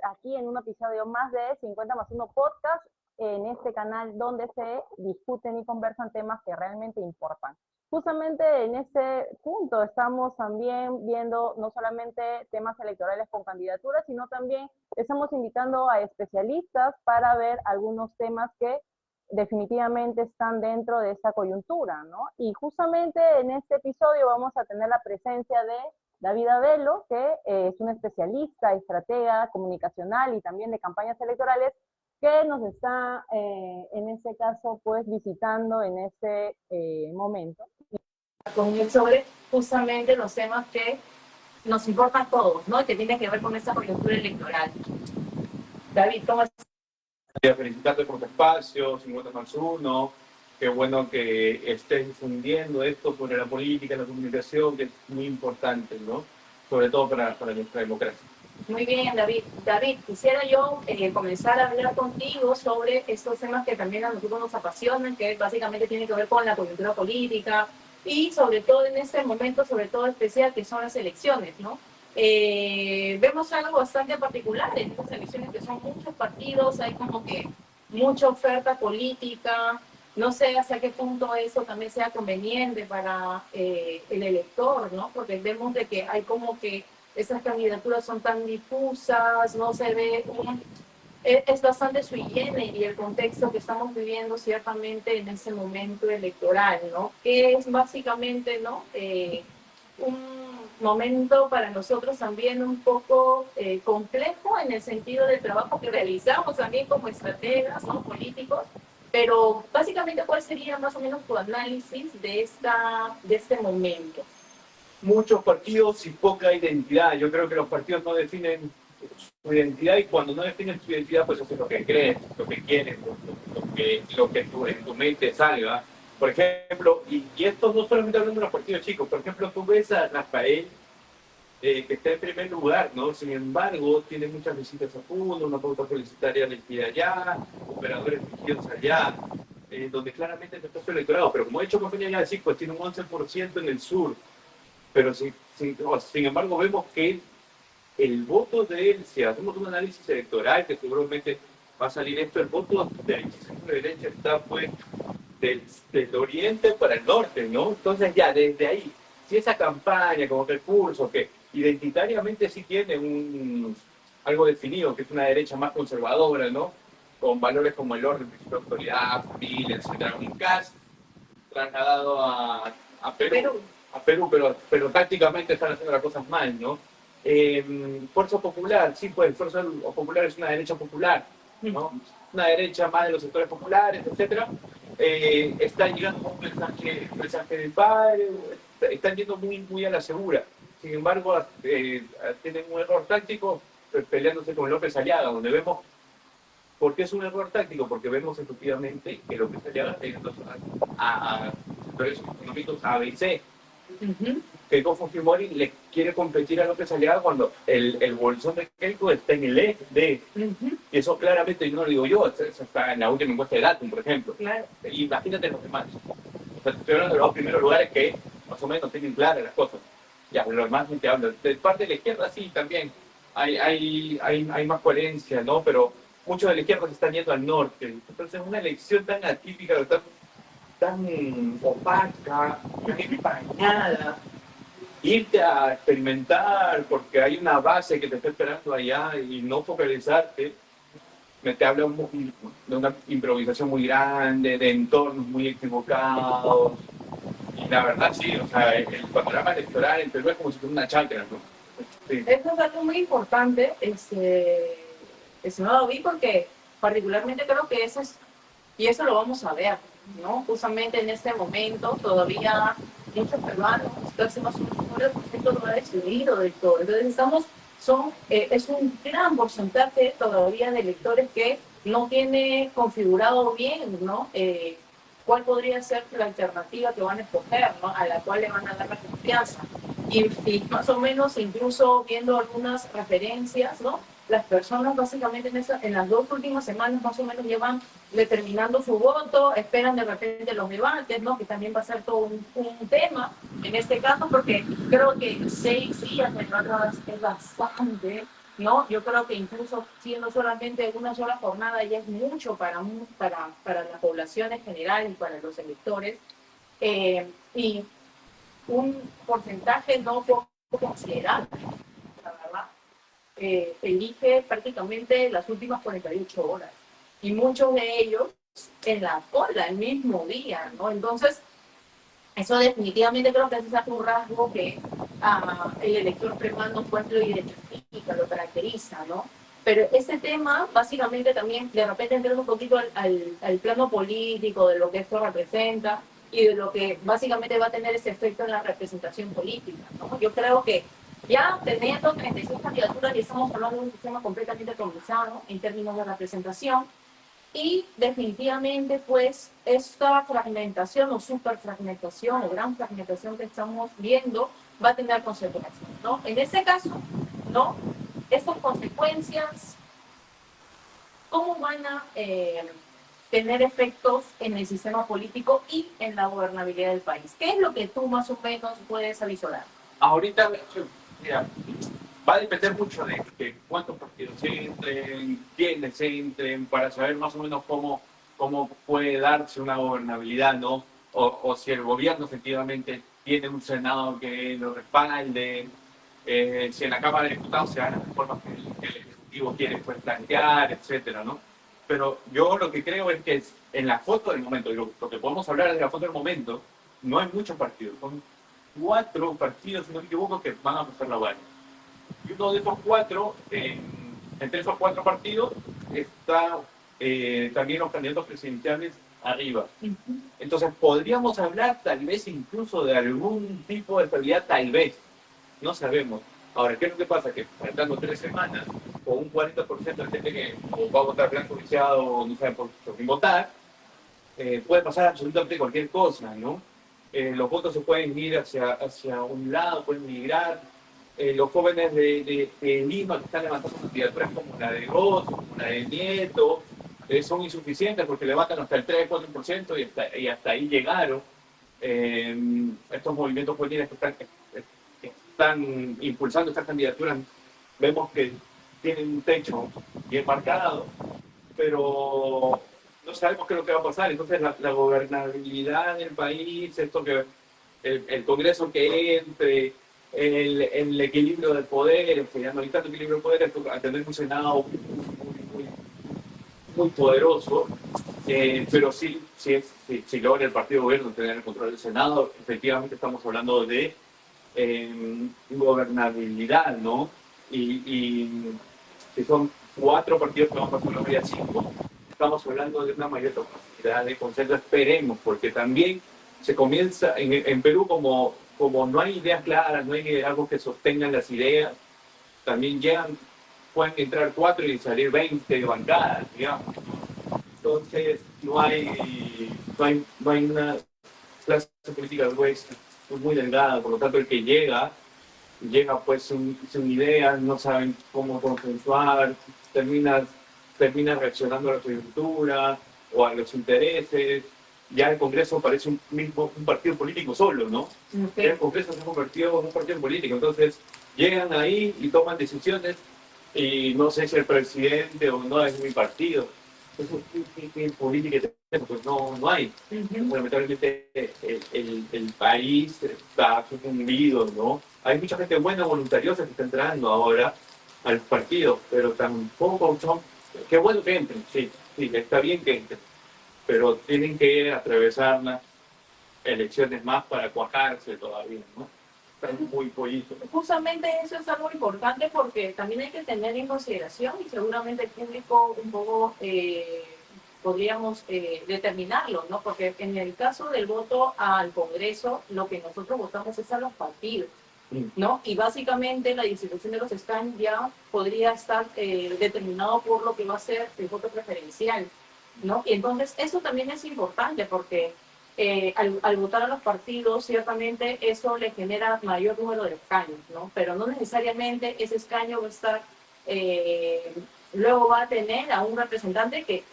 Aquí en un episodio más de 50 más 1 podcast, en este canal donde se discuten y conversan temas que realmente importan. Justamente en este punto estamos también viendo no solamente temas electorales con candidaturas, sino también estamos invitando a especialistas para ver algunos temas que definitivamente están dentro de esta coyuntura, ¿no? Y justamente en este episodio vamos a tener la presencia de David Abelo, que es un especialista, estratega comunicacional y también de campañas electorales, que nos está en este caso pues visitando en este momento. Con él sobre justamente los temas que nos importan a todos, ¿no? Que tienen que ver con esta coyuntura electoral. David, ¿cómo estás? Quería felicitarte por tu espacio, 50 más 1. Qué bueno que estés difundiendo esto sobre la política, la comunicación, que es muy importante, ¿no? Sobre todo para nuestra democracia. Muy bien, David. David, quisiera yo comenzar a hablar contigo sobre estos temas que también a nosotros nos apasionan, que básicamente tienen que ver con la coyuntura política y sobre todo en este momento, sobre todo especial, que son las elecciones, ¿no? Vemos algo bastante particular en estas elecciones, que son muchos partidos, hay como que mucha oferta política. No sé hasta qué punto eso también sea conveniente para el elector, ¿no? Porque vemos de que hay como que esas candidaturas son tan difusas, no se ve es bastante sui generis y el contexto que estamos viviendo ciertamente en ese momento electoral, ¿no? Que es básicamente, ¿no? Un momento para nosotros también un poco complejo en el sentido del trabajo que realizamos también como estrategas, ¿no? Políticos, pero básicamente, ¿cuál sería más o menos tu análisis de este momento? Muchos partidos y poca identidad. Yo creo que los partidos no definen su identidad, y cuando no definen su identidad, pues hacen lo que creen, lo que quieren, lo que en tu mente salga. Por ejemplo, y esto no solamente hablando de los partidos chicos, por ejemplo, tú ves a Rafael, que está en primer lugar, ¿no? Sin embargo, tiene muchas visitas a Puno, una pauta publicitaria elegida allá, operadores elegidos allá, donde claramente no está su electorado. Pero como he hecho campaña ya de pues tiene un 11% en el sur. Pero sin embargo, vemos que el voto de él, si hacemos un análisis electoral, que seguramente va a salir esto, el voto de derecha está pues del oriente para el norte, ¿no? Entonces ya desde ahí, si esa campaña como recurso que identitariamente sí tiene algo definido, que es una derecha más conservadora, ¿no? Con valores como el orden, principio de autoridad, familia, etc. Un caso trasladado a Perú. A Perú, pero tácticamente están haciendo las cosas mal, ¿no? Fuerza Popular, sí, pues Fuerza Popular es una derecha popular, ¿no? Una derecha más de los sectores populares, etcétera. Está llegando con un mensaje del padre, están yendo muy a la segura. Sin embargo, tienen un error táctico peleándose con López Aliaga, donde vemos. ¿Por qué es un error táctico? Porque vemos efectivamente que López Aliaga está yendo a sectores económicos A, B y C. Keiko Fujimori le quiere competir a López Aliaga cuando el bolsón de Keiko está en el E, D. Y eso claramente no lo digo yo, eso está en la última encuesta de Datum, por ejemplo. Claro. Y imagínate los demás. O sea, estoy hablando de los primeros lugares que más o menos tienen claras las cosas. Ya, pero los demás ni te hablo. De parte de la izquierda sí, también hay más coherencia, ¿no? Pero muchos de la izquierda se están yendo al norte. Entonces es una elección tan atípica, tan opaca, tan empañada. Irte a experimentar porque hay una base que te está esperando allá y no focalizarte, te habla de una improvisación muy grande, de entornos muy equivocados. Y la verdad, sí, o sea, el panorama electoral en Perú es como si fuera una chacra, ¿no? Sí. Esto es algo muy importante, estimado David, porque particularmente creo que eso es, y eso lo vamos a ver, ¿no? Justamente en este momento todavía muchos peruanos, casi más un 9% no ha decidido del todo. Entonces es un gran porcentaje todavía de electores que no tiene configurado bien, ¿no? ¿Cuál podría ser la alternativa que van a escoger, ¿no? A la cual le van a dar la confianza? Y más o menos, incluso viendo algunas referencias, ¿no? las personas básicamente en las 2 últimas semanas más o menos llevan determinando su voto, esperan de repente los debates, ¿no? Que también va a ser todo un tema en este caso, porque creo que 6 días de verdad es bastante, ¿no? Yo creo que incluso siendo solamente una sola jornada ya es mucho para la población en general y para los electores. Y un porcentaje no poco considerable, la verdad, elige prácticamente las últimas 48 horas. Y muchos de ellos en la cola el mismo día, ¿no? Entonces, eso definitivamente creo que es un rasgo que el elector peruano pues lo identifica, lo caracteriza, ¿no? Pero ese tema, básicamente también, de repente entrando un poquito al plano político, de lo que esto representa y de lo que básicamente va a tener ese efecto en la representación política, ¿no? Yo creo que ya teniendo 36 candidaturas y estamos hablando de un sistema completamente atomizado en términos de representación, y definitivamente, pues, esta fragmentación o superfragmentación o gran fragmentación que estamos viendo va a tener consecuencias, ¿no? En este caso, ¿no? Estas consecuencias, ¿cómo van a tener efectos en el sistema político y en la gobernabilidad del país? ¿Qué es lo que tú más o menos puedes avisorar? Ahorita, mira, va a depender mucho de cuántos partidos entren, quiénes entren, para saber más o menos cómo puede darse una gobernabilidad, ¿no? O si el gobierno efectivamente tiene un Senado que lo respalde, si en la Cámara de Diputados se dan las reformas que el Ejecutivo quiere pues, plantear, etcétera, ¿no? Pero yo lo que creo es que en la foto del momento, lo que podemos hablar es de la foto del momento, no hay muchos partidos, son 4 partidos, si no me equivoco, que van a pasar la valla. Y uno de esos 4, entre esos 4 partidos, está también los candidatos presidenciales arriba. Entonces, podríamos hablar tal vez incluso de algún tipo de estabilidad, tal vez. No sabemos. Ahora, ¿qué es lo que pasa? Que faltando 3 semanas, con un 40% de gente que va a votar blanco viciado o no sabe por quién votar, puede pasar absolutamente cualquier cosa, ¿no? Los votos se pueden ir hacia un lado, pueden migrar. Los jóvenes de Lima que están levantando candidaturas como la de Goz, como la de Nieto, son insuficientes porque levantan hasta el 3-4% y hasta ahí llegaron. Estos movimientos juveniles que están impulsando estas candidaturas, vemos que tienen un techo bien marcado, pero no sabemos qué es lo que va a pasar. Entonces, la gobernabilidad del país, esto que el Congreso que entre, el equilibrio del poder, ya no hay tanto equilibrio del poder, al tener un Senado muy poderoso, pero si logra el partido gobierno tener el control del Senado, efectivamente estamos hablando de gobernabilidad, ¿no? Y si son 4 partidos que vamos a pasar la mayoría 5, estamos hablando de una mayor capacidad de consenso, esperemos, porque también se comienza, en Perú como no hay ideas claras, no hay algo que sostengan las ideas, también pueden entrar 4 y salir 20 bancadas, digamos. Entonces no hay una clase política pues, muy delgada, por lo tanto el que llega pues sin ideas, no saben cómo consensuar, termina reaccionando a la coyuntura o a los intereses. Ya el Congreso parece un partido político solo, ¿no? Okay. Ya el Congreso se ha convertido en un partido político, entonces llegan ahí y toman decisiones y no sé si el presidente o no es mi partido. Entonces, ¿qué política tenemos? Pues no hay. Lamentablemente el país está sucumbido, ¿no? Hay mucha gente buena, voluntariosa que está entrando ahora a los partidos, pero tampoco son... Qué bueno que entren, sí, está bien que entren, pero tienen que atravesar las elecciones más para cuajarse todavía, ¿no? Están muy pollitos. Justamente eso es algo importante porque también hay que tener en consideración y seguramente el público un poco podríamos determinarlo, ¿no? Porque en el caso del voto al Congreso, lo que nosotros votamos es a los partidos, ¿no? Y básicamente la distribución de los escaños ya podría estar determinado por lo que va a ser el voto preferencial, ¿no? Y entonces eso también es importante porque al votar a los partidos, ciertamente eso le genera mayor número de escaños, ¿no? Pero no necesariamente ese escaño va a estar luego va a tener a un representante que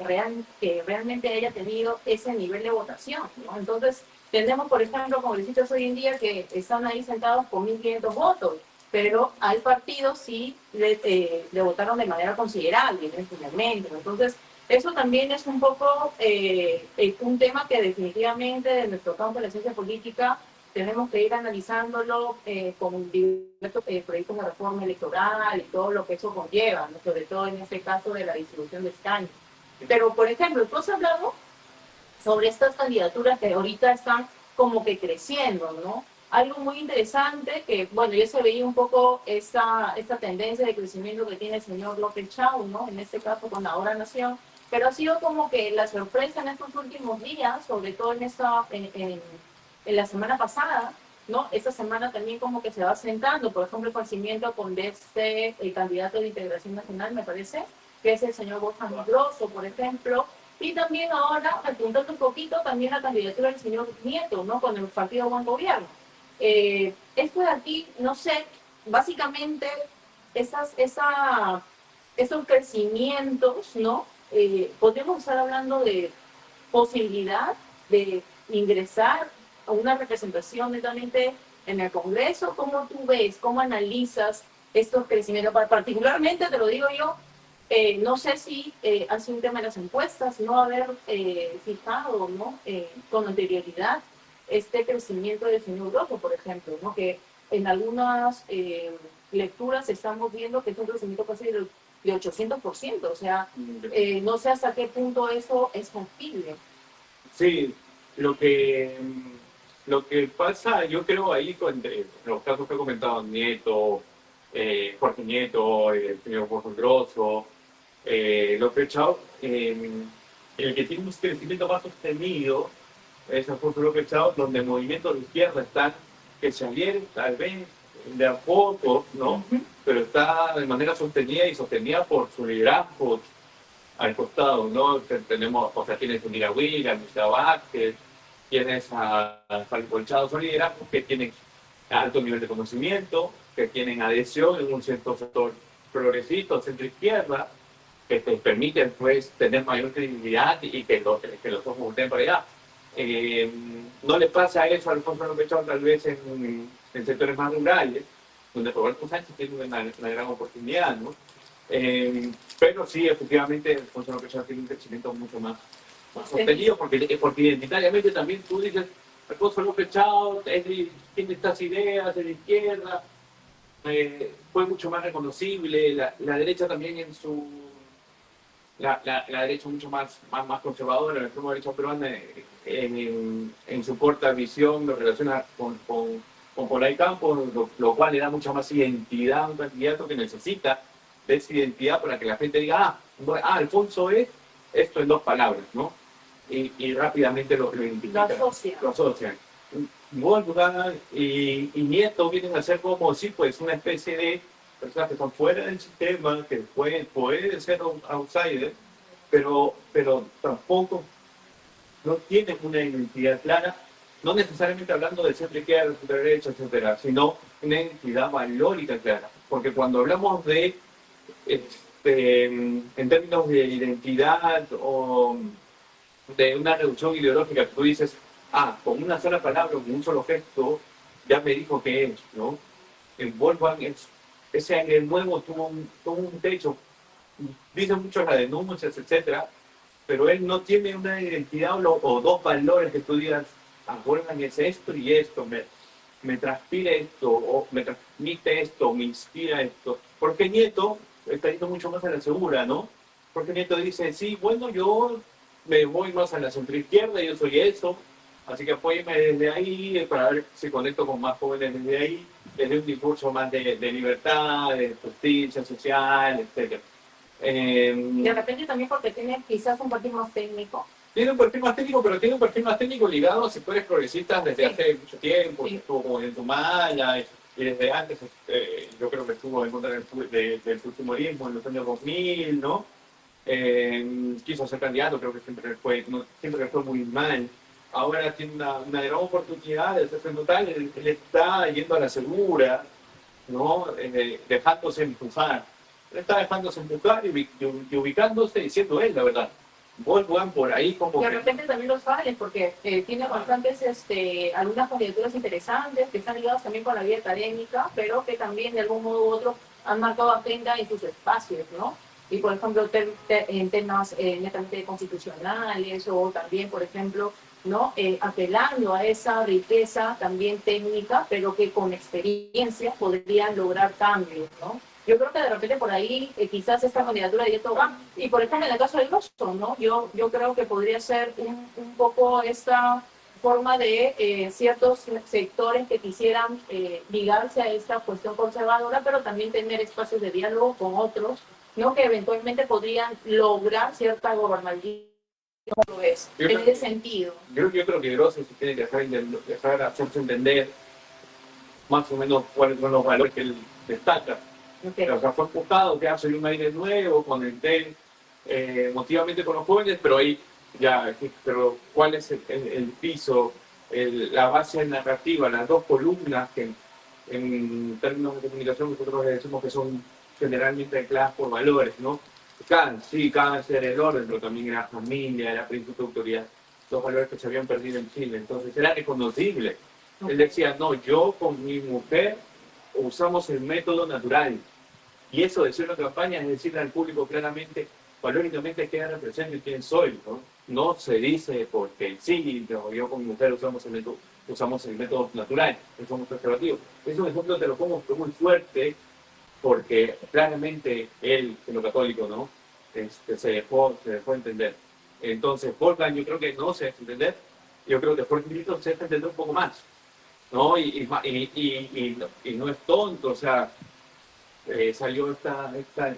realmente haya tenido ese nivel de votación, ¿no? Entonces, tenemos, por ejemplo, congresistas hoy en día que están ahí sentados con 1.500 votos, pero al partido sí le votaron de manera considerable, finalmente. Entonces, eso también es un poco un tema que definitivamente de nuestro campo de la ciencia política tenemos que ir analizándolo con diversos proyectos de reforma electoral y todo lo que eso conlleva, ¿no? Sobre todo en este caso de la distribución de escaños. Pero, por ejemplo, tú has hablado sobre estas candidaturas que ahorita están como que creciendo, ¿no? Algo muy interesante que, bueno, ya se veía un poco esta tendencia de crecimiento que tiene el señor López Chau, ¿no? En este caso con Ahora Nación, pero ha sido como que la sorpresa en estos últimos días, sobre todo en la semana pasada, ¿no? Esta semana también como que se va sentando, por ejemplo, el crecimiento con el candidato de Integración Nacional, me parece, que es el señor Borja Grosso, por ejemplo, y también ahora, apuntando un poquito, también la candidatura del señor Nieto, ¿no? Con el Partido Buen Gobierno. Esto de aquí, no sé, básicamente esos crecimientos, ¿no? Podríamos estar hablando de posibilidad de ingresar a una representación netamente en el Congreso. ¿Cómo tú ves, cómo analizas estos crecimientos? Particularmente, te lo digo yo, no sé si ha sido un tema de las encuestas, no haber fijado, ¿no? Con anterioridad este crecimiento del señor Grosso, por ejemplo, ¿no? Que en algunas lecturas estamos viendo que es un crecimiento casi de 800%, o sea, no sé hasta qué punto eso es factible. Sí, lo que pasa, yo creo ahí con los casos que he comentado, Nieto, Jorge Nieto, el señor Jorge Grosso, López Chau, el que tiene un crecimiento más sostenido es Alfonso López Chau, donde movimientos de izquierda están que se adhieren tal vez de a poco, ¿no? Pero está de manera sostenida por su liderazgo al costado, ¿no? Tenemos, o sea, tienes a Mira Williams, a Vázquez, tienes a Fali Colchado, son liderazgos que tienen alto nivel de conocimiento, que tienen adhesión en un cierto sector progresista, centro-izquierda, que te permiten, pues, tener mayor credibilidad y que los ojos volteen para allá. No le pasa eso a Alfonso López Chau, tal vez en sectores más rurales, donde Roberto Sánchez tiene una gran oportunidad, ¿no? Pero sí, efectivamente, Alfonso López Chau tiene un crecimiento mucho más sostenido, porque identitariamente también tú dices, Alfonso López Chau tiene estas ideas de la izquierda, fue mucho más reconocible, la derecha también en su... La derecha mucho más conservadora, la extrema derecha peruana, en su corta visión lo relaciona con Polay Campos, lo cual le da mucha más identidad a un candidato que necesita de esa identidad para que la gente diga, Alfonso es esto en 2 palabras, ¿no? Y rápidamente lo identifican. Lo asocian. Wolfgang y Nieto vienen a ser como, sí, pues una especie de personas que están fuera del sistema, que pueden ser outsiders, pero tampoco no tienen una identidad clara, no necesariamente hablando de centro izquierda, centro derecha, etcétera, sino una identidad valórica clara. Porque cuando hablamos de, en términos de identidad o de una reducción ideológica, tú dices, con una sola palabra, con un solo gesto, ya me dijo que es, ¿no? En Wolfgang ese año nuevo tuvo un techo, dicen mucho las denuncias, etcétera, pero él no tiene una identidad o 2 valores que tú digas, Wolfgang es esto y esto, me transpira esto, o me transmite esto, me inspira esto. Porque Nieto está yendo mucho más a la segura, ¿no? Porque Nieto dice, sí, bueno, yo me voy más a la centroizquierda, yo soy eso, así que apóyeme desde ahí para ver si conecto con más jóvenes desde ahí, desde un discurso más de libertad, de justicia social, etc. De repente también porque tiene quizás un perfil más técnico. Tiene un perfil más técnico, pero tiene un perfil más técnico ligado a sectores progresistas desde hace mucho tiempo, estuvo como en Tumala, y desde antes yo creo que estuvo en contra del fujimorismo en los años 2000, ¿no? Quiso ser candidato, creo que siempre le fue muy mal. Ahora tiene una gran oportunidad de hacerse notar, él está yendo a la segura, ¿no? Dejándose empujar. está dejándose empujar y ubicándose y siendo él, la verdad. Vuelvan por ahí como De que... repente también los sales, porque tiene bastantes, algunas candidaturas interesantes que están ligadas también con la vida académica, pero que también de algún modo u otro han marcado agenda en sus espacios, ¿no? Y por ejemplo, en temas netamente constitucionales o también, por ejemplo, ¿no? Apelando a esa riqueza también técnica, pero que con experiencia podrían lograr cambios, ¿no? Yo creo que de repente por ahí quizás esta candidatura de Yeto va. Y por ejemplo, en el caso del Boston, ¿no? Yo creo que podría ser un poco esta forma de ciertos sectores que quisieran ligarse a esta cuestión conservadora, pero también tener espacios de diálogo con otros, ¿no? Que eventualmente podrían lograr cierta gobernabilidad. ¿Cómo lo ves? En ese sentido. Yo creo que Grossi se tiene que dejar hacerse entender más o menos cuáles son los valores que él destaca. Okay. O sea, fue empujado, que hace un aire nuevo, conecté emotivamente con los jóvenes, pero ahí ya, pero ¿cuál es el piso, la base narrativa, las dos columnas que en términos de comunicación nosotros decimos que son generalmente ancladas por valores, ¿no? Sí, cáncer, el orden, pero también era familia, era principio de autoridad, dos valores que se habían perdido en Chile, entonces era reconocible. Él decía, no, yo con mi mujer usamos el método natural. Y eso decirlo en campaña es decirle al público claramente, valóricamente, qué represento y quién soy, ¿no? No se dice porque sí, yo con mi mujer usamos el método natural, somos preservativos. Es un ejemplo, te lo pongo muy fuerte, porque claramente él, en lo católico, ¿no? Se dejó entender. Entonces, Wolfgang yo creo que no se deja entender, yo creo que Jorge Milton se deja entender un poco más, ¿no? Y no es tonto, o sea, salió esta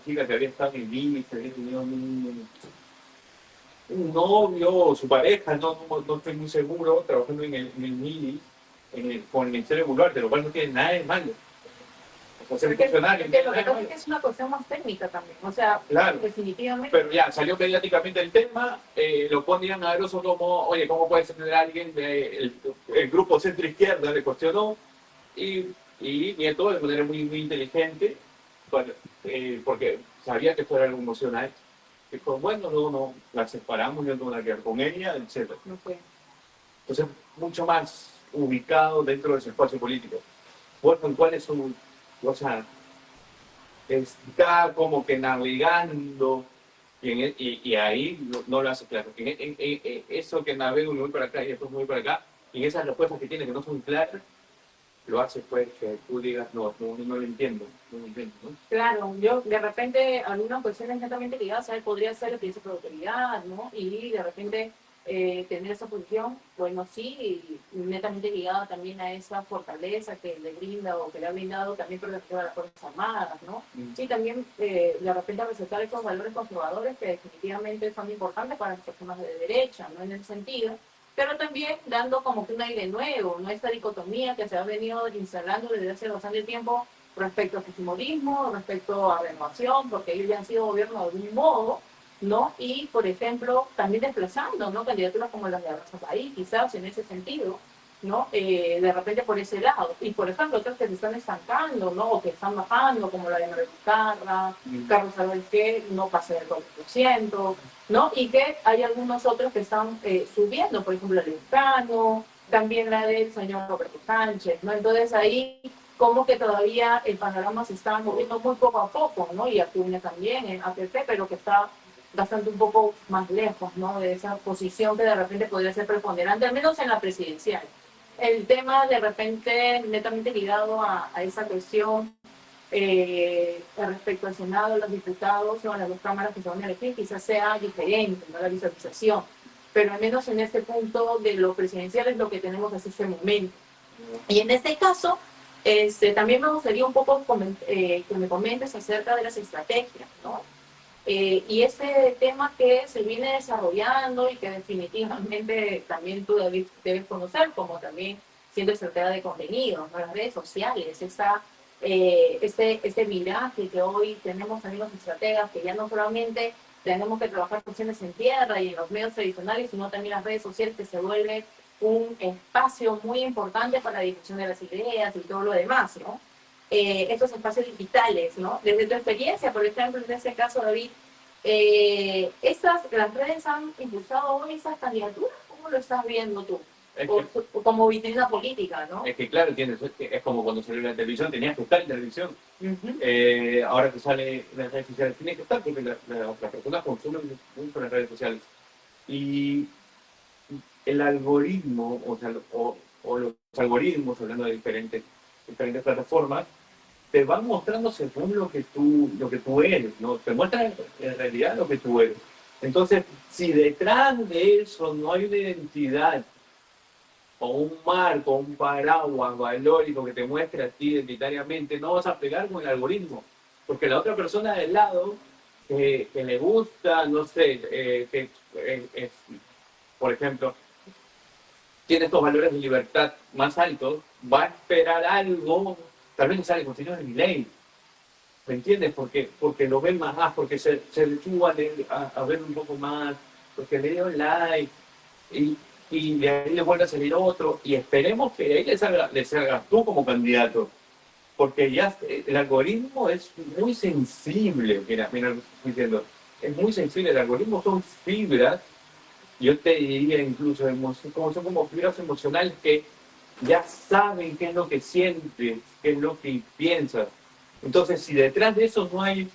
chica que había estado en Ibiza, que había tenido un novio, su pareja, no estoy muy seguro, trabajando en el MIDI, con el Ministerio de Boluarte, lo cual no tiene nada de malo. O sea, Lo que pasa es que es una cuestión más técnica también, o sea, claro, definitivamente. Pero ya, salió mediáticamente el tema, lo ponían a Grosso como, oye, ¿cómo puede ser alguien? El grupo centro-izquierda le cuestionó, y Nieto, de manera muy, muy inteligente, porque sabía que esto era algo emocional, dijo, bueno, no, la separamos, yo no tengo nada que ver con ella, etc. Okay. Entonces, mucho más ubicado dentro de su espacio político. Bueno, ¿cuál es su... O sea, está como que navegando y ahí no lo hace claro. Eso que navego me voy para acá y después me voy para acá, y esas respuestas que tiene que no son claras, lo hace pues que tú digas, no lo entiendo, ¿no? Claro, yo de repente algunas cuestiones netamente ligadas a él podría ser el principio de autoridad, ¿no? Y de repente tener esa posición, bueno, sí, netamente ligada también a esa fortaleza que le brinda o que le ha brindado también protección a las Fuerzas Armadas, ¿no? Sí, también de repente resaltar esos valores conservadores que definitivamente son importantes para las personas de derecha, ¿no? En ese sentido, pero también dando como que un aire nuevo, ¿no? Esta dicotomía que se ha venido instalando desde hace bastante tiempo respecto a fujimorismo, respecto a renovación, porque ellos ya han sido gobierno de algún modo, ¿no? Y, por ejemplo, también desplazando, ¿no? Candidaturas como las de Arrasatahí, quizás en ese sentido, ¿no? De repente por ese lado. Y, por ejemplo, otras que se están estancando, ¿no? O que están bajando, como la de Manuel Vizcarra, Carlos Álvarez, que no pasa del 4%, ¿no? Y que hay algunos otros que están subiendo, por ejemplo, el Leucano, también la del señor Roberto Sánchez, ¿no? Entonces ahí como que todavía el panorama se está moviendo muy poco a poco, ¿no? Y Acuña también en APP, pero que está bastante un poco más lejos, ¿no? De esa posición que de repente podría ser preponderante, al menos en la presidencial. El tema de repente netamente ligado a esa cuestión respecto al Senado, los diputados o a las dos cámaras que se van a elegir, quizás sea diferente, ¿no? La visualización. Pero al menos en este punto de lo presidencial es lo que tenemos hasta este momento. Y en este caso, también me gustaría un poco que me comentes acerca de las estrategias, ¿no? Y ese tema que se viene desarrollando y que definitivamente también tú debes conocer, como también siendo estratega de contenidos, ¿no? Las redes sociales, este viraje que hoy tenemos también los estrategas, que ya no solamente tenemos que trabajar cuestiones en tierra y en los medios tradicionales, sino también las redes sociales, que se vuelve un espacio muy importante para la difusión de las ideas y todo lo demás, ¿no? estos espacios digitales, ¿no? Desde tu experiencia, por ejemplo, en este caso, David, las redes han impulsado hoy esas candidaturas. ¿Cómo lo estás viendo tú? O como vitrina política, ¿no? Es que claro, es como cuando salió la televisión, tenías que estar en televisión. Ahora que sale en las redes sociales, tienes que estar porque las personas consumen mucho las redes sociales. Y el algoritmo, o los algoritmos, hablando de diferentes plataformas, te van mostrando según lo que tú eres, ¿no? Te muestran en realidad lo que tú eres. Entonces, si detrás de eso no hay una identidad, o un marco, un paraguas valórico que te muestre a ti identitariamente, no vas a pegar con el algoritmo. Porque la otra persona del lado, que le gusta, no sé, por ejemplo, tiene estos valores de libertad más altos, va a esperar algo, tal vez sale con señores de mi ley. ¿Me entiendes? Porque lo ven más, porque se detuvo a ver un poco más, porque le dio like, y de ahí le vuelve a salir otro, y esperemos que de ahí le salgas tú como candidato, porque ya el algoritmo es muy sensible, mira lo que estoy diciendo, es muy sensible, el algoritmo son fibras, yo te diría incluso, son como fibras emocionales que ya saben qué es lo que sientes, qué es lo que piensas. Entonces, si detrás de eso no hay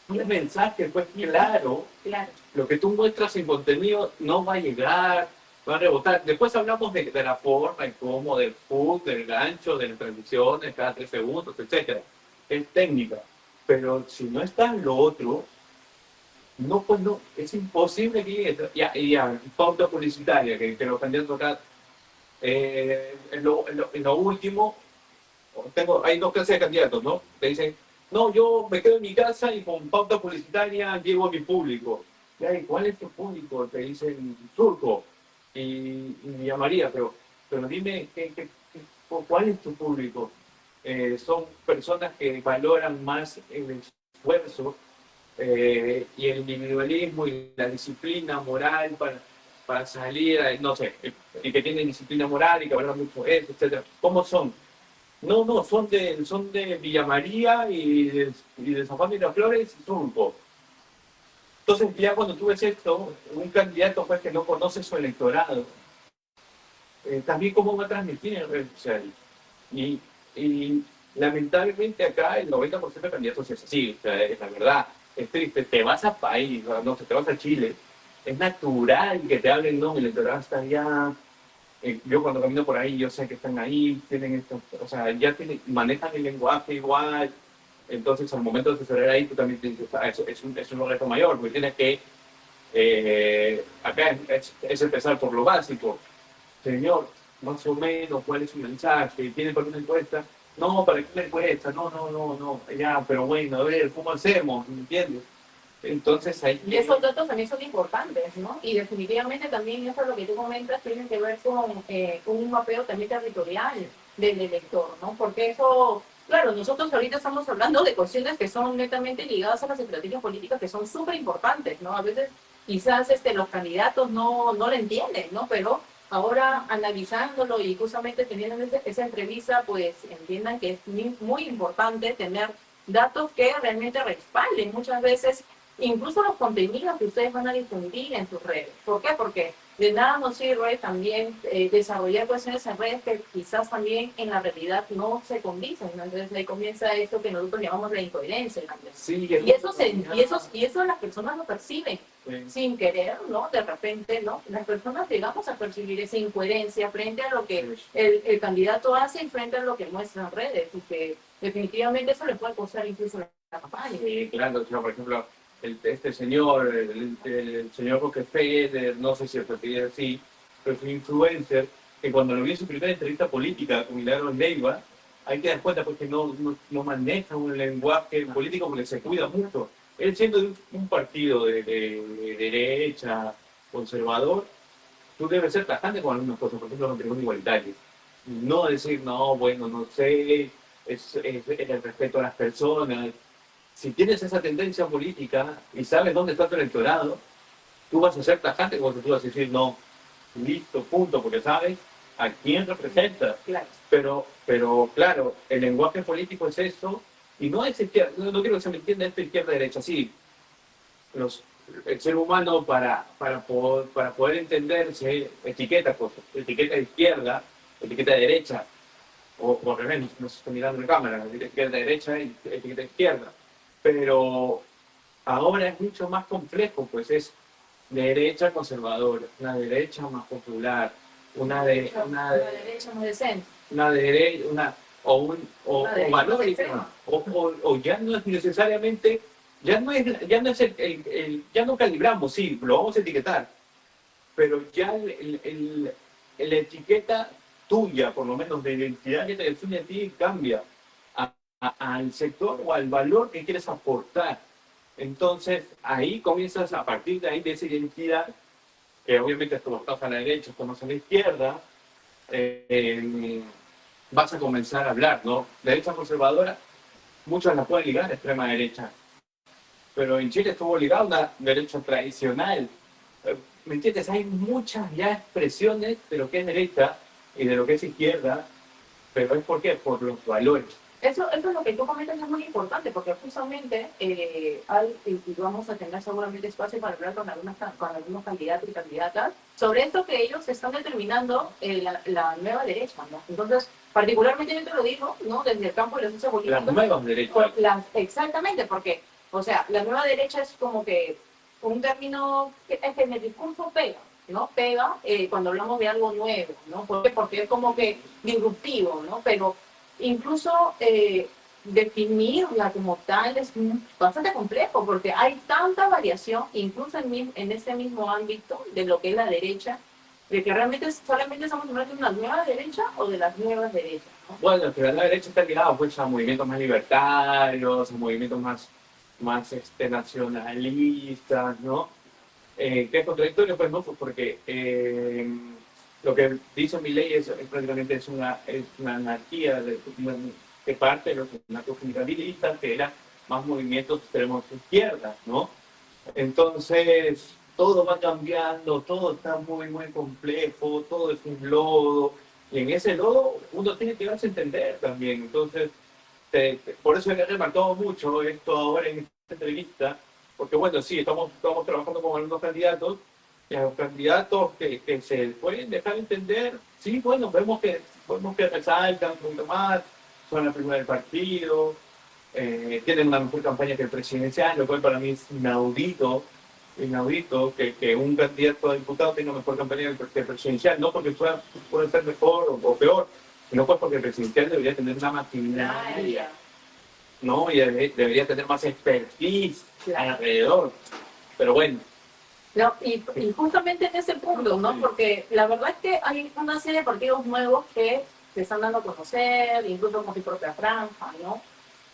un mensaje, pues claro, lo que tú muestras en contenido no va a llegar, va a rebotar. Después hablamos de la forma, el cómo, del hook, del gancho, de las transmisiones cada 3 segundos, etc. Es técnica. Pero si no está en lo otro, no, pues no, es imposible que llegue. Ya, pauta publicitaria, que los candidatos acá, en lo último, hay dos clases de candidatos, ¿no? Te dicen, no, yo me quedo en mi casa y con pauta publicitaria llevo a mi público. ¿Y cuál es tu público? Te dicen Surco y a María, pero dime, ¿cuál es tu público? Son personas que valoran más el esfuerzo y el individualismo y la disciplina moral para salir, no sé, y que tienen disciplina moral y que valoran mucho eso, etc. ¿Cómo son? No, son de Villa María y de San Juan de Miraflores y Surco. Entonces, ya cuando tú ves esto, un candidato pues, que no conoce su electorado, también cómo va a transmitir en redes sociales. Y lamentablemente acá el 90% de candidatos es así, o sea, es la verdad. Es triste, te vas a país, no sé, te vas a Chile, es natural que te hablen, no, mi electorado está allá. Yo cuando camino por ahí, yo sé que están ahí, tienen esto, o sea, manejan el lenguaje igual. Entonces, al momento de asesorar ahí, tú también te dices, eso es un reto mayor, porque tienes que, acá es empezar por lo básico. Señor, más o menos, ¿cuál es su mensaje? ¿Tiene para una encuesta? No, ¿para qué una encuesta? No, ya, pero bueno, a ver, ¿cómo hacemos? ¿Me entiendes? Entonces ahí... Y esos datos también son importantes, ¿no? Y definitivamente también eso es lo que tú comentas, tiene que ver con un mapeo también territorial del elector, ¿no? Porque eso, claro, nosotros ahorita estamos hablando de cuestiones que son netamente ligadas a las estrategias políticas que son súper importantes, ¿no? A veces quizás los candidatos no lo entienden, ¿no? Pero ahora analizándolo y justamente teniendo esa entrevista, pues entiendan que es muy importante tener datos que realmente respalden muchas veces incluso los contenidos que ustedes van a difundir en sus redes. ¿Por qué? Porque de nada nos sirve también desarrollar cuestiones en redes que quizás también en la realidad no se condicen, ¿no? Entonces ahí comienza esto que nosotros llamamos la incoherencia. Sí, y eso las personas lo perciben sin querer, ¿no? De repente, ¿no? Las personas llegamos a percibir esa incoherencia frente a lo que el candidato hace y frente a lo que muestra en redes, y que definitivamente eso le puede costar incluso la campaña. Sí, claro, por ejemplo, este señor, el señor Rockefeller, no sé si el presidente así, pero es un influencer, que cuando lo vi en su primera entrevista política con Milagros Leiva, ahí te das cuenta porque no maneja un lenguaje político porque se cuida mucho. Él siendo de un partido de derecha, conservador, tú debes ser tajante con algunas cosas, por ejemplo, matrimonio igualitario. No decir, no, bueno, no sé, es el respeto a las personas. Si tienes esa tendencia política y sabes dónde está tu electorado, tú vas a ser tajante cuando tú vas a decir no, listo, punto, porque sabes a quién representas. Claro. Pero claro, el lenguaje político es eso, y no es izquierda, no quiero que se me entienda esto izquierda-derecha, sí. El ser humano para poder entenderse etiqueta cosas, etiqueta de izquierda, etiqueta de derecha, o al revés, no se está mirando en cámara, izquierda, derecha y etiqueta de izquierda. Pero ahora es mucho más complejo, pues es derecha conservadora, una derecha más popular, una derecha más decente. una derecha, o valórica, o ya no es necesariamente, ya no es ya no calibramos, sí, lo vamos a etiquetar, pero ya la etiqueta tuya, por lo menos de identidad que te define a ti, cambia al sector o al valor que quieres aportar. Entonces, ahí comienzas, a partir de ahí, de esa identidad, que obviamente esto estás a la derecha, estamos a la izquierda, vas a comenzar a hablar, ¿no? Derecha conservadora, muchos la pueden ligar a extrema derecha, pero en Chile estuvo ligado a una derecha tradicional. ¿Me entiendes? Hay muchas ya expresiones de lo que es derecha y de lo que es izquierda, pero ¿es por qué? Por los valores. Eso es lo que tú comentas, es muy importante, porque justamente y vamos a tener seguramente espacio para hablar con algunos candidatos y candidatas sobre esto que ellos están determinando la nueva derecha, ¿no? Entonces, particularmente yo te lo digo, ¿no? Desde el campo de la ciencia política. Las nuevas derechas. Exactamente, porque, o sea, la nueva derecha es como que un término que en el discurso pega, ¿no? Pega cuando hablamos de algo nuevo, ¿no? ¿Por qué? Porque es como que disruptivo, ¿no? Pero incluso definirla como tal es bastante complejo porque hay tanta variación, incluso en este mismo ámbito de lo que es la derecha, de que realmente solamente estamos hablando de una nueva derecha o de las nuevas derechas, ¿no? Bueno, pero la derecha está ligada pues, a movimientos más libertarios, a movimientos más nacionalistas, ¿no? Que es contradictorio, pues no, pues porque lo que dice Milei es prácticamente es una anarquía de parte de los anarcosindicalistas, que eran más movimientos extremos de izquierda, ¿no? Entonces, todo va cambiando, todo está muy, muy complejo, todo es un lodo, y en ese lodo uno tiene que darse a entender también. Entonces, por eso he remarcado mucho esto ahora en esta entrevista, porque bueno, sí, estamos trabajando con algunos candidatos, y a los candidatos que se pueden dejar entender, sí, bueno, vemos que resaltan un poquito más, son la primera del partido, tienen una mejor campaña que el presidencial, lo cual para mí es inaudito que un candidato a diputado tenga mejor campaña que el presidencial, no porque pueda ser mejor o peor, sino pues porque el presidencial debería tener una maquinaria, ¿no? Y debería tener más expertise alrededor. Pero bueno. No, y justamente en ese punto, ¿no? Porque la verdad es que hay una serie de partidos nuevos que se están dando a conocer, incluso con su propia franja, ¿no?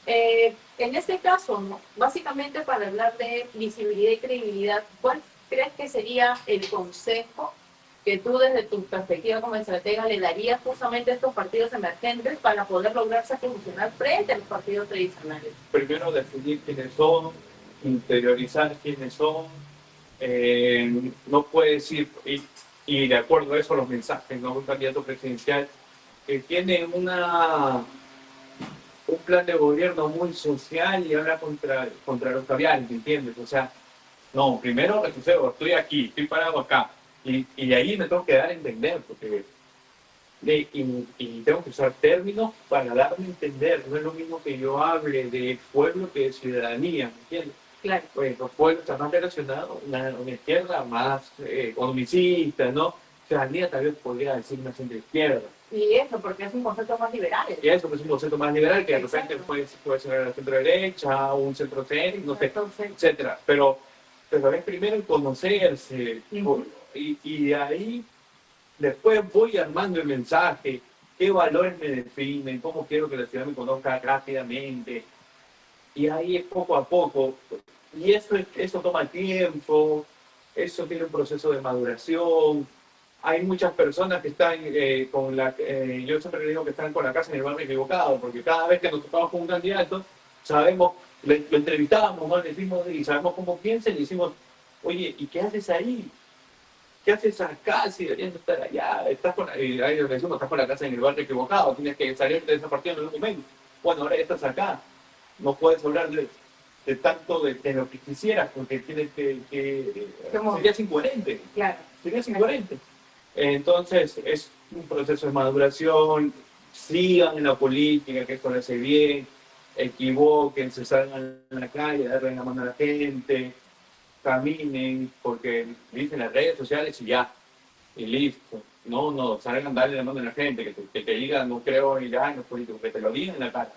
En este caso, ¿no? Básicamente para hablar de visibilidad y credibilidad, ¿cuál crees que sería el consejo que tú desde tu perspectiva como estratega le darías justamente a estos partidos emergentes para poder lograrse posicionar frente a los partidos tradicionales? Primero definir quiénes son, interiorizar quiénes son, no puedes ir, y de acuerdo a eso los mensajes, ¿no? Un candidato presidencial que tiene un plan de gobierno muy social y habla contra los caviares, ¿entiendes? O sea, no, primero retrocedo, estoy aquí, estoy parado acá, y ahí me tengo que dar a entender, porque y tengo que usar términos para darme a entender. No es lo mismo que yo hable de pueblo que de ciudadanía, ¿me entiendes? Claro. Pues los pueblos están más relacionados, una izquierda más economicista, ¿no? Ciudadanía tal vez podría decir una centro izquierda. Y eso, porque es un concepto más liberal. Y eso es un concepto más liberal que de repente puede ser la centro derecha, un centro centro, no sé, etcétera. Pero es primero el conocerse, y de ahí después voy armando el mensaje, qué valores me definen, cómo quiero que la ciudad me conozca rápidamente. Y ahí es poco a poco. Y eso toma tiempo, eso tiene un proceso de maduración. Hay muchas personas que están yo siempre digo que están con la casa en el barrio equivocado, porque cada vez que nos topamos con un candidato, sabemos, lo entrevistamos, ¿no? Le decimos, y sabemos cómo piensa, y le decimos, oye, ¿y qué haces ahí? ¿qué haces acá si deberías estar allá? Estás con, ahí lo que decimos, estás con la casa en el barrio equivocado, tienes que salir de esa partida en algún momento. Bueno, ahora ya estás acá, no puedes hablar de tanto de lo que quisieras, porque tienes serías incoherente. Claro. Serías incoherente. Entonces, es un proceso de maduración, sigan en la política, que esto le hace bien, equivóquense, salgan a la calle, darle la mano a la gente, caminen, porque dicen las redes sociales y ya, y listo. No, salgan a darle la mano a la gente, que te digan, no creo en ya, no político, que te lo digan en la cara.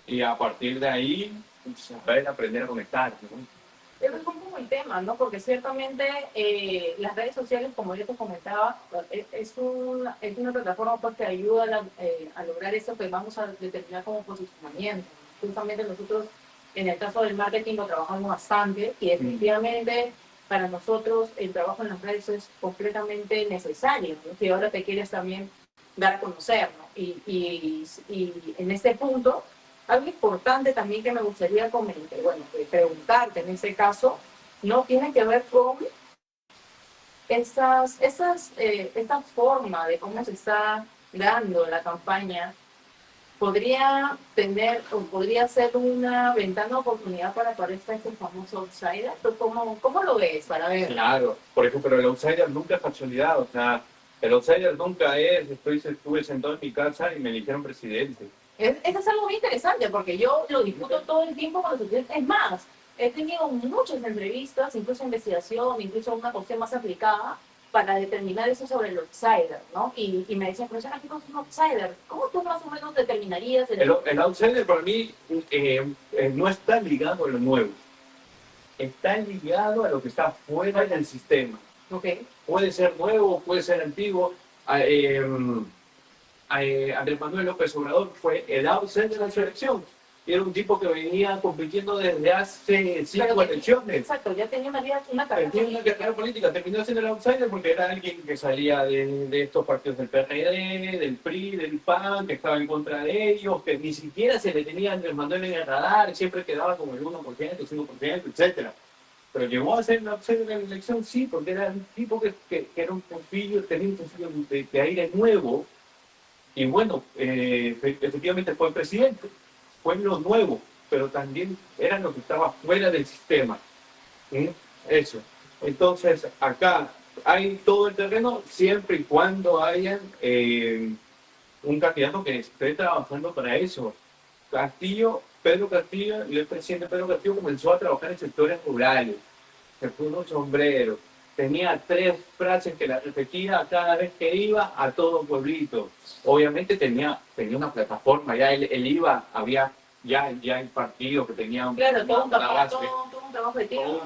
Y a partir de ahí, saber aprender a conectar, ¿no? Es un poco el tema, ¿no? Porque ciertamente las redes sociales, como yo te comentaba, es una plataforma pues, que ayuda a lograr eso que vamos a determinar como posicionamiento. Justamente nosotros, en el caso del marketing, lo trabajamos bastante y definitivamente para nosotros el trabajo en las redes es completamente necesario, ¿no? Si ahora te quieres también dar a conocer, ¿no? Y en este punto, algo importante también que me gustaría comentar, bueno, preguntarte en ese caso, no tiene que ver con esta forma de cómo se está dando la campaña. ¿Podría tener o podría ser una ventana de oportunidad para aparecer este famoso outsider? ¿Cómo lo ves? Para ver. Claro, por ejemplo, pero el outsider nunca es casualidad, o sea, el outsider nunca es, estuve sentado en mi casa y me eligieron presidente. Eso es algo muy interesante porque yo lo discuto todo el tiempo con los estudiantes. Es más, he tenido muchas entrevistas, incluso investigación, incluso una cuestión más aplicada para determinar eso sobre el outsider, ¿no? Y me decían, profesora, ¿qué es un outsider? ¿Cómo tú más o menos determinarías el outsider para mí no está ligado a lo nuevo, está ligado a lo que está fuera del sistema. Okay. Puede ser nuevo, puede ser antiguo. Andrés Manuel López Obrador fue el outsider de la selección. Y era un tipo que venía compitiendo desde hace 5 elecciones. Exacto, ya tenía una carrera política. Terminó siendo el outsider porque era alguien que salía de estos partidos del PRD, del PRI, del PAN, que estaba en contra de ellos, que ni siquiera se le tenía a Andrés Manuel en el radar, siempre quedaba como el 1%, el 5%, etc. Pero llegó a ser el outsider de la elección, sí, porque era un tipo que era un perfil, tenía un perfil de aire nuevo. Y bueno, efectivamente fue presidente, fue lo nuevo, pero también era lo que estaba fuera del sistema. ¿Sí? Eso. Entonces, acá hay todo el terreno siempre y cuando haya un candidato que esté trabajando para eso. Pedro Castillo, y el presidente Pedro Castillo comenzó a trabajar en sectores rurales, se puso un sombrero, tenía 3 frases que las repetía cada vez que iba a todo pueblito. Obviamente tenía una plataforma, ya él iba, había ya el partido que tenía todo un trabajo un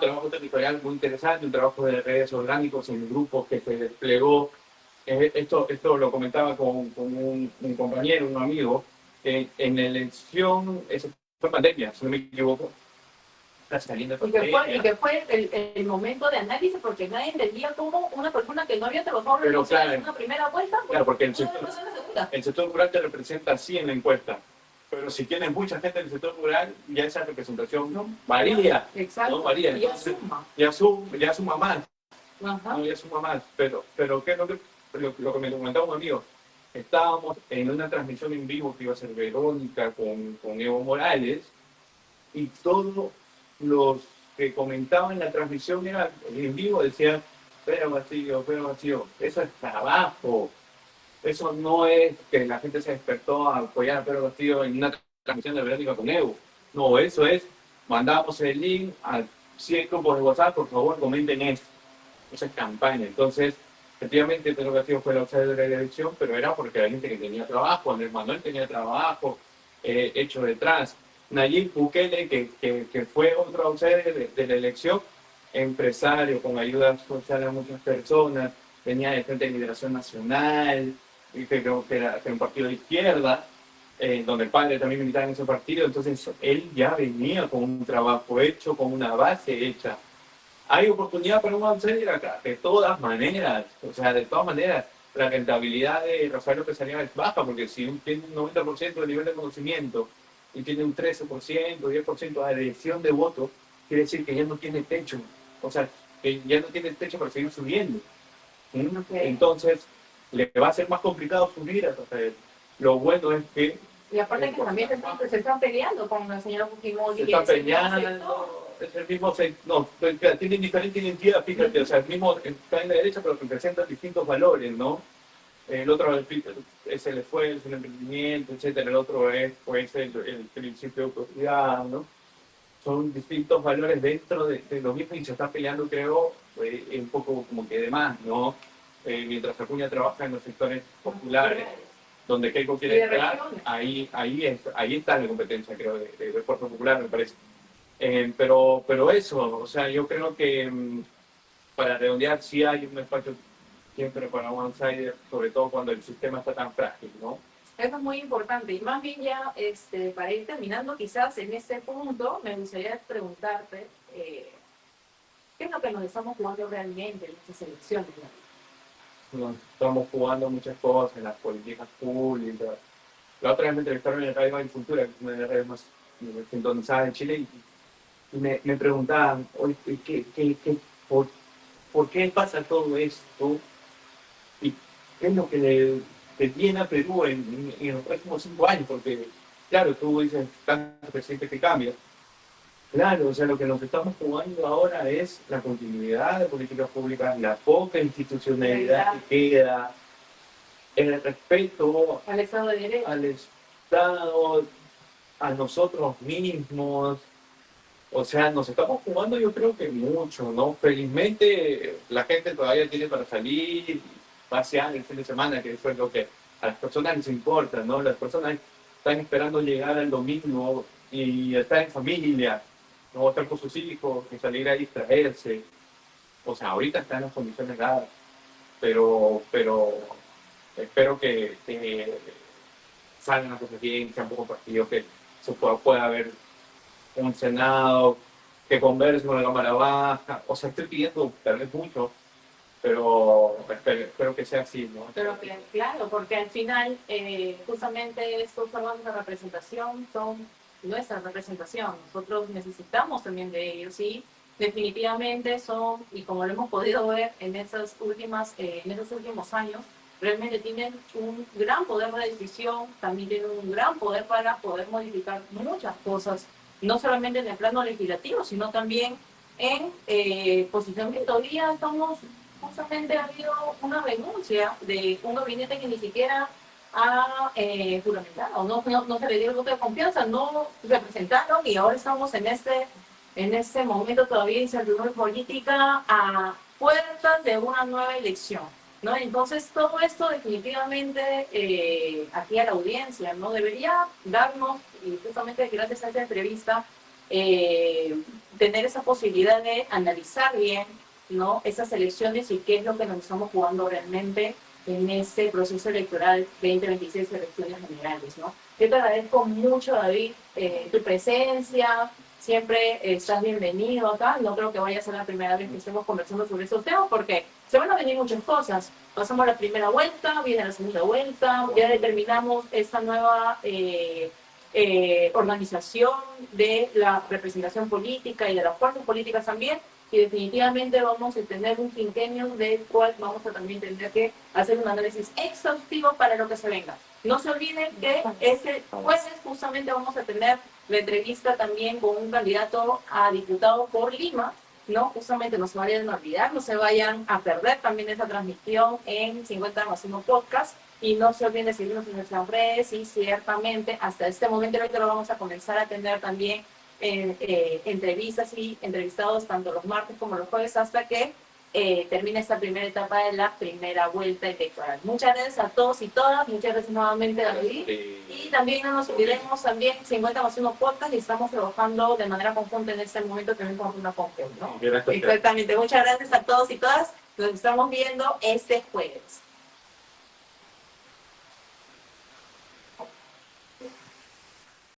trabajo territorial muy interesante, un trabajo de redes orgánicos en grupos que se desplegó. Esto lo comentaba con un compañero, un amigo, que en la elección, eso fue pandemia, si no me equivoco, y que fue el momento de análisis porque nadie entendía cómo una persona que no había trabajado en una primera vuelta, claro, porque el sector rural te representa así en la encuesta, pero si tienes mucha gente en el sector rural, ya esa representación no varía. Exacto. No varía. Y ya suma más. Ajá. No, ya suma más. Pero ¿qué es lo que me comentaba un amigo? Estábamos en una transmisión en vivo que iba a ser Verónica con Evo Morales y todos los que comentaban la transmisión en vivo decían, pero Castillo, eso es trabajo. Eso no es que la gente se despertó a apoyar a Pedro Castillo en una transmisión de Verónica con Evo. No, eso es, mandamos el link a 100 grupos de WhatsApp, por favor, comenten esto. Esa es campaña. Entonces, efectivamente, Pedro Castillo fue el outsider de la elección, pero era porque la gente que tenía trabajo, Andrés Manuel tenía trabajo hecho detrás. Nayib Bukele, que fue otro outsider de la elección, empresario con ayuda social a muchas personas, venía de Frente de Liberación Nacional, que creo que era un partido de izquierda, donde el padre también militaba en ese partido, entonces él ya venía con un trabajo hecho, con una base hecha. Hay oportunidad para un outsider acá, de todas maneras, la rentabilidad de Rafael López Aliaga es baja, porque si tiene un 90% de nivel de conocimiento y tiene un 13%, 10% de adhesión de votos, quiere decir que ya no tiene techo, o sea, que ya no tiene techo para seguir subiendo. ¿Mm? Okay. Entonces, le va a ser más complicado subir a Rafael. Lo bueno es que... Y aparte que también se están peleando con la señora Fujimori. Se están peleando, es el mismo... No, tienen diferente identidad, fíjate, o sea, el mismo está en la derecha, pero representan distintos valores, ¿no? El otro es el esfuerzo, el emprendimiento, etcétera. El otro es pues, el principio de autoridad, ¿no? Son distintos valores dentro de lo mismo y se está peleando, creo, un poco como que de más, ¿no? Mientras Acuña trabaja en los sectores populares, donde Keiko quiere entrar, ahí está la competencia, creo, de Fuerza Popular, me parece. Pero eso, o sea, yo creo que para redondear sí hay un espacio siempre para un outsider, sobre todo cuando el sistema está tan frágil, ¿no? Eso es muy importante. Y más bien ya, para ir terminando, quizás en este punto, me gustaría preguntarte, ¿qué es lo que nos estamos jugando realmente en estas elecciones? Nos estamos jugando muchas cosas en las políticas públicas. La otra vez me entrevistaron en el Radio Agricultura, que es una de las radios más sintonizadas en Chile, y me preguntaban, oye, ¿por qué pasa todo esto? ¿Y qué es lo que le tiene a Perú en los próximos 5 años? Porque, claro, tú dices, tanto presidente que cambia. Claro, o sea, lo que nos estamos jugando ahora es la continuidad de políticas públicas, la poca institucionalidad que queda, el respeto al Estado de Derecho, al Estado, a nosotros mismos. O sea, nos estamos jugando yo creo que mucho, ¿no? Felizmente la gente todavía tiene para salir, pasear el fin de semana, que eso es lo que a las personas les importa, ¿no? Las personas están esperando llegar al domingo y estar en familia, no estar con sus hijos, y salir a distraerse. O sea, ahorita están las condiciones dadas, pero espero que salgan las cosas bien, sean pocos partidos, que se pueda haber un Senado que converse con la Cámara Baja. O sea, estoy pidiendo tal vez mucho, pero espero que sea así, ¿no? Pero claro, porque al final, justamente estos órganos de representación son nuestra representación. Nosotros necesitamos también de ellos y definitivamente son, y como lo hemos podido ver en esos últimos años, realmente tienen un gran poder de decisión, también tienen un gran poder para poder modificar muchas cosas, no solamente en el plano legislativo, sino también en posición que todavía estamos. Justamente ha habido una renuncia de un gabinete que ni siquiera ha juramentado, no se le dio el voto de confianza, no representaron y ahora estamos en este momento todavía de incertidumbre política a puertas de una nueva elección, ¿no? Entonces todo esto definitivamente aquí a la audiencia, ¿no? Debería darnos, y justamente gracias a esta entrevista, tener esa posibilidad de analizar bien, ¿no? Esas elecciones y qué es lo que nos estamos jugando realmente en este proceso electoral 2026, elecciones generales, ¿no? Yo te agradezco mucho, David, tu presencia, siempre estás bienvenido acá, no creo que vaya a ser la primera vez que estemos conversando sobre estos temas, porque se van a venir muchas cosas. Pasamos la primera vuelta, viene la segunda vuelta, ya determinamos esta nueva organización de la representación política y de las fuerzas políticas también, y definitivamente vamos a tener un quinquenio del cual vamos a también tener que hacer un análisis exhaustivo para lo que se venga. No se olviden que este jueves justamente vamos a tener la entrevista también con un candidato a diputado por Lima, ¿no? Justamente no se vayan a olvidar, no se vayan a perder también esa transmisión en 50+1 Podcast, y no se olviden de seguirnos en nuestras redes, y ciertamente hasta este momento ahorita lo vamos a comenzar a tener también entrevistas y entrevistados tanto los martes como los jueves hasta que termine esta primera etapa de la primera vuelta electoral. Muchas gracias a todos y todas, muchas gracias nuevamente, David, y también no nos olvidemos también 50+1 Podcast, y estamos trabajando de manera conjunta en este momento también con una conjunta, ¿no? Exactamente, muchas gracias a todos y todas, nos estamos viendo este jueves.